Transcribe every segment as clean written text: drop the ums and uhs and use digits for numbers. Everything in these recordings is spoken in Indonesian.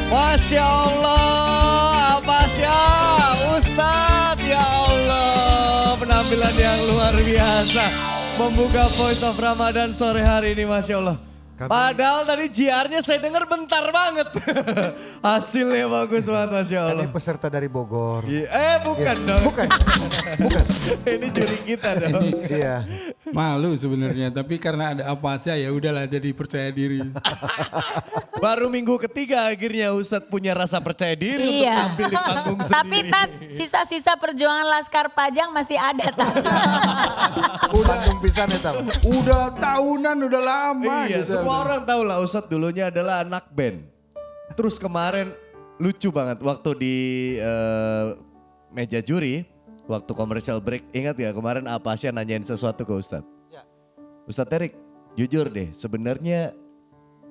Masya Allah, Masya Ustadz, ya Allah. Penampilan yang luar biasa. Membuka Voice of Ramadan sore hari ini, Masya Allah. Padahal tadi JR-nya saya dengar bentar banget. Hasilnya bagus banget, Masya Allah. Ini peserta dari Bogor. Bukan dong. Bukan. Ini juri kita dong. Iya. Malu sebenarnya, tapi karena ada Apasya ya udahlah jadi percaya diri. Baru minggu ketiga akhirnya Ustadz punya rasa percaya diri untuk tampil di panggung sendiri. Tapi Tat, sisa-sisa perjuangan Laskar Pajang masih ada Tat. Udah pisan ya Tam. Udah tahunan, udah lama Iya, gitu. semua orang tahu lah Ustadz dulunya adalah anak band. Terus kemarin lucu banget waktu di meja juri, waktu commercial break, ingat gak kemarin Apasya nanyain sesuatu ke Ustadz? Ya. Ustadz Erik, jujur deh sebenarnya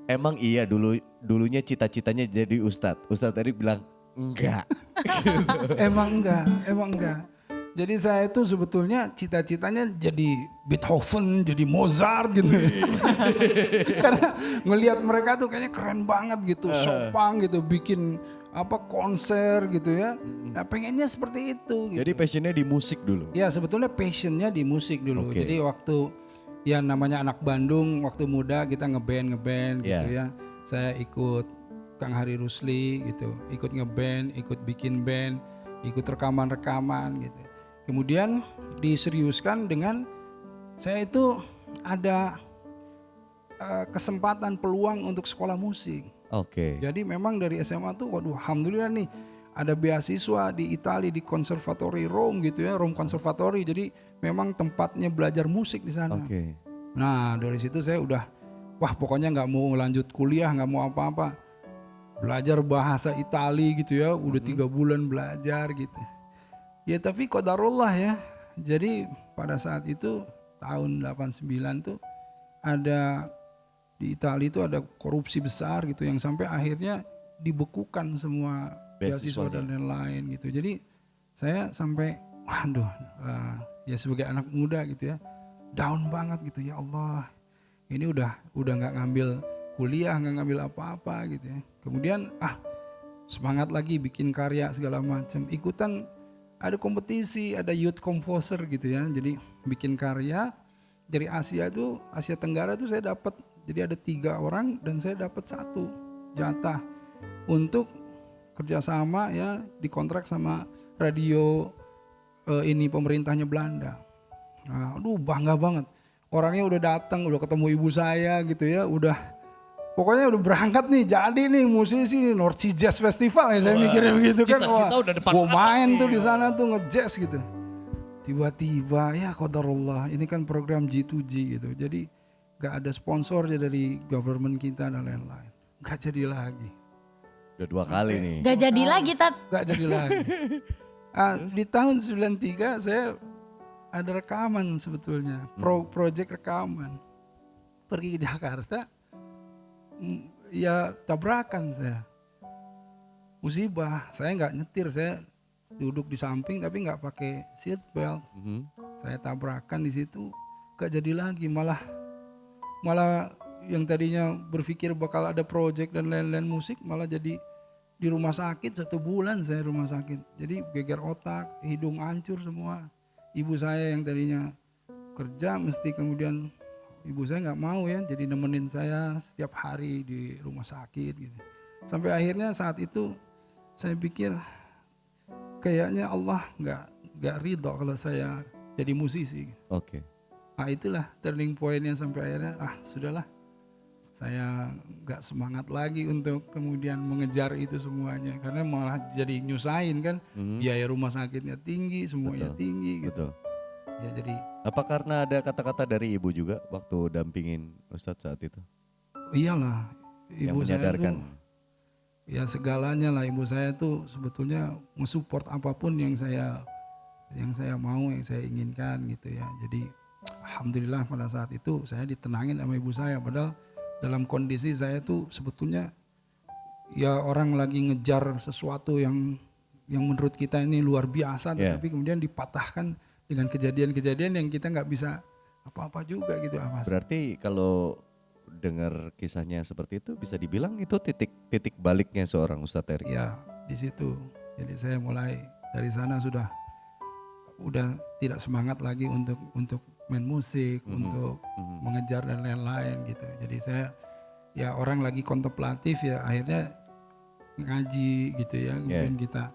emang iya dulunya cita-citanya jadi Ustadz. Ustadz Erik bilang enggak. Emang enggak. Jadi saya itu sebetulnya cita-citanya jadi Beethoven, jadi Mozart gitu. Karena ngelihat mereka tuh kayaknya keren banget gitu, sopang gitu, bikin konser gitu ya. Nah pengennya seperti itu. Gitu. Jadi passionnya di musik dulu. Ya sebetulnya passionnya di musik dulu. Oke. Jadi waktu ya namanya anak Bandung, waktu muda kita ngeband gitu ya. Saya ikut Kang Hari Rusli gitu, ikut ngeband, ikut bikin band, ikut rekaman gitu. Kemudian diseriuskan dengan saya itu ada kesempatan peluang untuk sekolah musik. Oke. Jadi memang dari SMA tuh waduh alhamdulillah nih ada beasiswa di Italia di Conservatori Rome gitu ya, Rome Conservatori. Jadi memang tempatnya belajar musik di sana. Oke. Nah dari situ saya udah wah pokoknya nggak mau lanjut kuliah, nggak mau apa-apa. Belajar bahasa Itali gitu ya, udah 3 bulan belajar gitu. Ya tapi qadarullah ya. Jadi pada saat itu tahun 89 tuh ada di Italia itu ada korupsi besar gitu yang sampai akhirnya dibekukan semua beasiswa dan lain-lain gitu. Jadi saya sampai waduh ya sebagai anak muda gitu ya down banget gitu ya Allah. Ini udah nggak ngambil kuliah, nggak ngambil apa-apa gitu ya. Kemudian semangat lagi bikin karya segala macam. Ikutan ada kompetisi, ada youth composer gitu ya. Jadi bikin karya dari Asia Tenggara tuh saya dapat. Jadi ada 3 orang dan saya dapat 1 jatah untuk kerjasama ya dikontrak sama radio ini pemerintahnya Belanda. Nah, aduh bangga banget. Orangnya udah datang, udah ketemu ibu saya gitu ya, pokoknya udah berangkat nih, jadi nih musisi nih North Sea Jazz Festival ya saya mikirnya begitu kan. Cita-cita udah depan gua main tuh di sana tuh nge-jazz gitu. Tiba-tiba ya qadarullah ini kan program G2G gitu. Jadi gak ada sponsornya dari government kita dan lain-lain. Gak jadi lagi. Udah 2 kali nih. Gak jadi lagi Tat. Gak jadi lagi. Di tahun 93 saya ada rekaman sebetulnya. Project rekaman. Pergi ke Jakarta. Ya tabrakan saya. Musibah. Saya nggak nyetir, saya duduk di samping tapi nggak pakai seat belt. Saya tabrakan di situ, gak jadi lagi. Malah yang tadinya berpikir bakal ada project dan lain-lain musik, malah jadi di rumah sakit 1 bulan saya rumah sakit. Jadi geger otak, hidung hancur semua. Ibu saya yang tadinya kerja mesti kemudian ibu saya nggak mau ya jadi nemenin saya setiap hari di rumah sakit gitu. Sampai akhirnya saat itu saya pikir kayaknya Allah nggak ridho kalau saya jadi musisi. Oke. Nah itulah turning pointnya sampai akhirnya sudahlah saya nggak semangat lagi untuk kemudian mengejar itu semuanya karena malah jadi nyusahin kan biaya rumah sakitnya tinggi semuanya tinggi gitu. Betul. Ya jadi Apa karena ada kata-kata dari ibu juga waktu dampingin Ustadz saat itu? iyalah ibu yang saya menyadarkan. tuh ya segalanya lah ibu saya tuh sebetulnya nge-support apapun yang saya mau yang saya inginkan gitu ya. Jadi alhamdulillah pada saat itu saya ditenangin sama ibu saya padahal dalam kondisi saya tuh sebetulnya ya orang lagi ngejar sesuatu yang menurut kita ini luar biasa tapi kemudian dipatahkan dengan kejadian-kejadian yang kita nggak bisa apa-apa juga gitu. Berarti kalau dengar kisahnya seperti itu, bisa dibilang itu titik baliknya seorang Ustadz Erik. Ya di situ. Jadi saya mulai dari sana udah tidak semangat lagi untuk main musik, untuk mengejar dan lain-lain gitu. Jadi saya ya orang lagi kontemplatif ya akhirnya ngaji gitu ya. Kemudian kita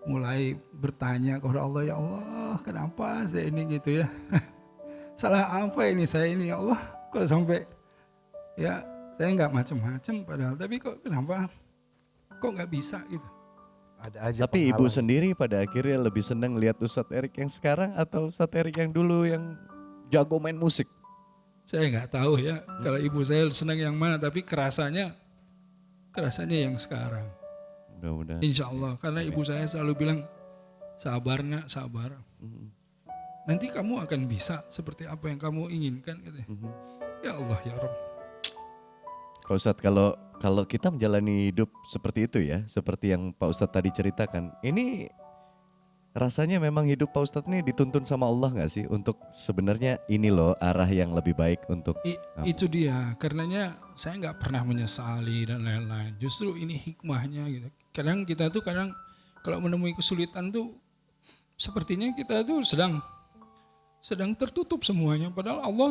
mulai bertanya kepada Allah, ya Allah kenapa saya ini gitu ya. Salah apa ini saya ini ya Allah, kok sampai ya saya nggak macam-macam padahal, tapi kok kenapa kok nggak bisa gitu. Ada aja Tapi ibu penghalang. sendiri pada akhirnya lebih senang lihat Ustadz Erik yang sekarang atau Ustadz Erik yang dulu yang jago main musik? Saya nggak tahu ya kalau ibu saya senang yang mana, tapi kerasanya yang sekarang. Mudah-mudahan. Insya Allah, karena ibu saya selalu bilang sabar nak, sabar. Nanti kamu akan bisa seperti apa yang kamu inginkan katanya. Ya Allah ya Rabb. Pak Ustadz, kalau kita menjalani hidup seperti itu ya, seperti yang Pak Ustadz tadi ceritakan, ini rasanya memang hidup Pak Ustadz ini dituntun sama Allah gak sih untuk sebenarnya ini loh arah yang lebih baik untuk Itu dia, karenanya saya nggak pernah menyesali dan lain-lain. Justru ini hikmahnya gitu. Kadang kita tuh kalau menemui kesulitan tuh sepertinya kita tuh sedang tertutup semuanya. Padahal Allah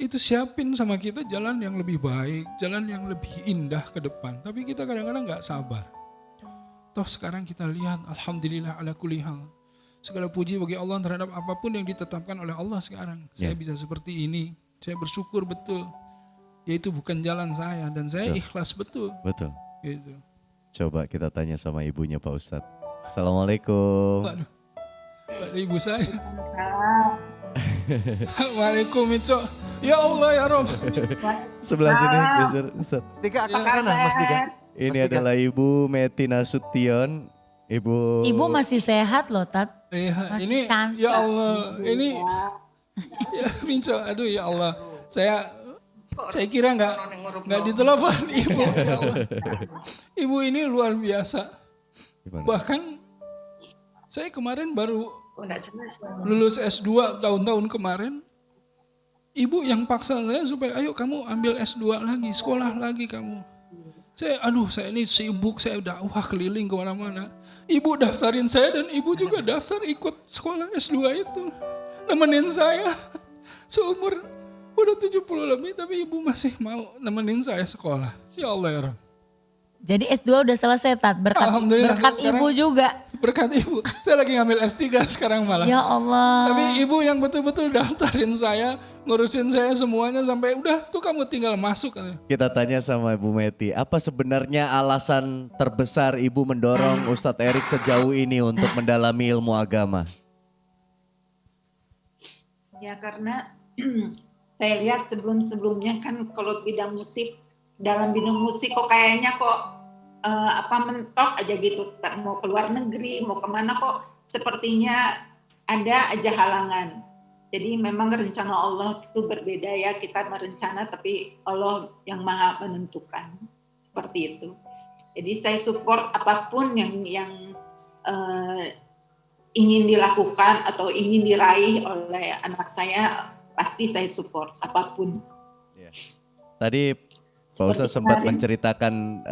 itu siapin sama kita jalan yang lebih baik, jalan yang lebih indah ke depan. Tapi kita kadang-kadang nggak sabar. Toh sekarang kita lihat, alhamdulillah ala kulli hal. Segala puji bagi Allah terhadap apapun yang ditetapkan oleh Allah sekarang. Saya bisa seperti ini, saya bersyukur betul. Yaitu bukan jalan saya dan saya ikhlas betul. betul. Gitu. Coba kita tanya sama ibunya Pak Ustadz. Assalamualaikum. Waduh, ada ibu saya. Waalaikumsalam Ico. Ya Allah ya Rob. Sebelah sini geser Ustadz. Mas Dika akan ke sana Mas Dika. Ini Mas Dika. adalah Ibu Meti Nasution. Ibu masih sehat loh Tat. Iya, ini cantik. ya Allah, ini ya Minco, aduh ya Allah. Saya kira nggak ditelepon ibu. Ya Allah. Ibu ini luar biasa. Gimana? Bahkan saya kemarin baru lulus S2 tahun-tahun kemarin. Ibu yang paksa saya supaya ayo kamu ambil S2 lagi, sekolah lagi kamu. Saya ini sibuk, saya dakwah keliling kemana-mana. Ibu daftarin saya dan ibu juga daftar ikut sekolah S2 itu. Nemenin saya seumur udah 70 lebih tapi ibu masih mau nemenin saya sekolah. Ya Allah ya Rabb. Jadi S2 udah selesai Tat, Alhamdulillah, berkat sekarang- ibu juga. Berkat ibu. Saya lagi ngambil S3 sekarang malah. Ya Allah. Tapi ibu yang betul-betul daftarin saya, ngurusin saya semuanya sampai udah tuh kamu tinggal masuk. Kita tanya sama Ibu Meti, apa sebenarnya alasan terbesar Ibu mendorong Ustadz Erik sejauh ini untuk mendalami ilmu agama? Ya karena saya lihat sebelum-sebelumnya kan kalau dalam bidang musik kok kayaknya mentok aja gitu. Mau keluar negeri, mau kemana kok sepertinya ada aja halangan. Jadi memang rencana Allah itu berbeda ya, kita merencana tapi Allah yang maha menentukan. Seperti itu. Jadi saya support apapun yang ingin dilakukan atau ingin diraih oleh anak saya, pasti saya support apapun. Tadi Pak Ustadz sempat menceritakan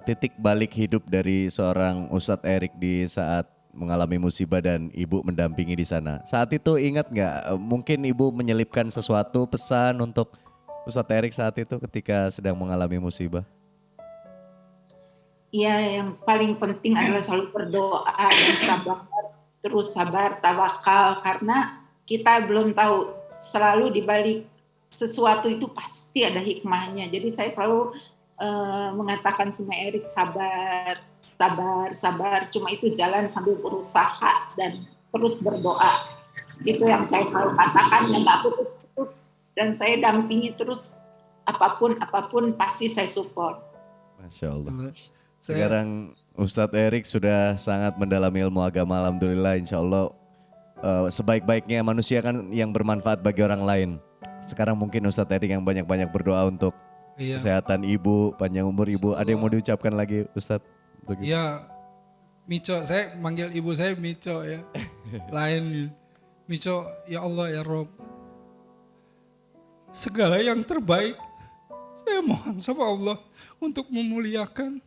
titik balik hidup dari seorang Ustadz Erik di saat mengalami musibah dan Ibu mendampingi di sana. Saat itu ingat nggak, mungkin Ibu menyelipkan sesuatu pesan untuk Ustadz Erik saat itu ketika sedang mengalami musibah? Iya, yang paling penting adalah selalu berdoa dan sabar, terus sabar, tawakal, karena kita belum tahu, selalu di balik sesuatu itu pasti ada hikmahnya. Jadi saya selalu mengatakan sama Erik, sabar. Cuma itu jalan sambil berusaha dan terus berdoa. Itu yang saya selalu katakan, yang nggak putus-putus. Dan saya dampingi terus apapun pasti saya support. Masya Allah. Sekarang Ustadz Erik sudah sangat mendalami ilmu agama, alhamdulillah, insya Allah sebaik-baiknya manusia kan yang bermanfaat bagi orang lain. Sekarang mungkin Ustadz Erik yang banyak-banyak berdoa untuk kesehatan ibu, panjang umur ibu. Ada yang mau diucapkan lagi Ustadz? Ya, Mico, saya manggil ibu saya Mico ya. Lain Mico, ya Allah ya Rob. segala yang terbaik. Saya mohon sama Allah untuk memuliakan,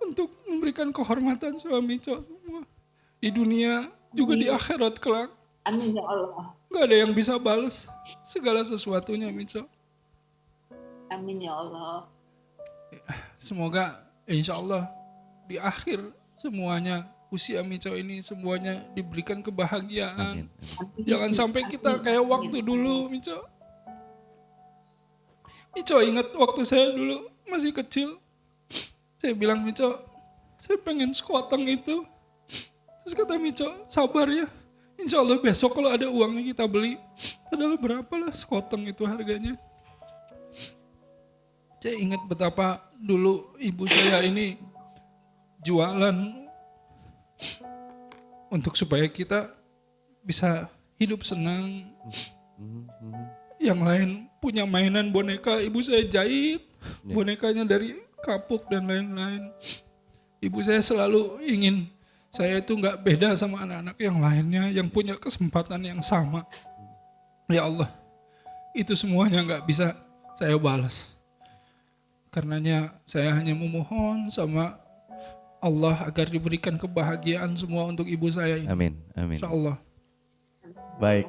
untuk memberikan kehormatan sama Mico semua. Di dunia juga di akhirat kelak. Amin ya Allah. Gak ada yang bisa balas segala sesuatunya Mico. Amin ya Allah. Semoga insya Allah di akhir semuanya usia Mico ini semuanya diberikan kebahagiaan. Jangan sampai kita kayak waktu dulu Mico. Mico ingat waktu saya dulu masih kecil. Saya bilang Mico, saya pengen sekoteng itu. Terus kata Mico, sabar ya. Insya Allah besok kalau ada uangnya kita beli. Padahal berapa lah sekoteng itu harganya. Saya ingat betapa dulu ibu saya ini jualan untuk supaya kita bisa hidup senang. Yang lain punya mainan boneka, ibu saya jahit bonekanya dari kapuk dan lain-lain. Ibu saya selalu ingin saya itu nggak beda sama anak-anak yang lainnya yang punya kesempatan yang sama. Ya Allah, itu semuanya nggak bisa saya balas. Karenanya saya hanya memohon sama Allah agar diberikan kebahagiaan semua untuk ibu saya ini. Amin, amin. Insya Allah. Baik.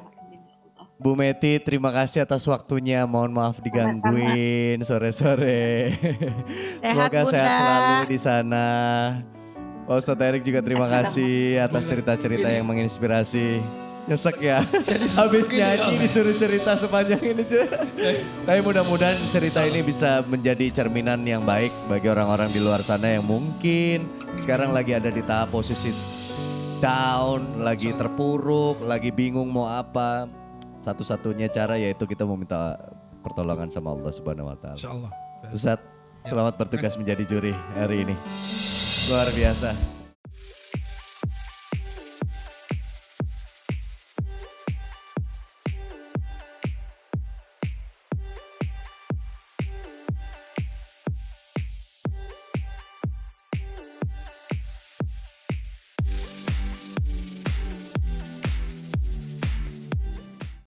Bu Meti, terima kasih atas waktunya. Mohon maaf digangguin sore-sore. Semoga Bunda. sehat selalu di sana. Pak Ustadz Erik juga terima kasih atas cerita-cerita yang menginspirasi. Nyesek ya, habis nyanyi disuruh cerita sepanjang ini. Tapi mudah-mudahan cerita ini bisa menjadi cerminan yang baik bagi orang-orang di luar sana yang mungkin sekarang lagi ada di tahap posisi down, lagi terpuruk, lagi bingung mau apa. Satu-satunya cara yaitu kita meminta pertolongan sama Allah Subhanahu wa taala. Insya Allah. Ustadz, selamat bertugas menjadi juri hari ini. Luar biasa.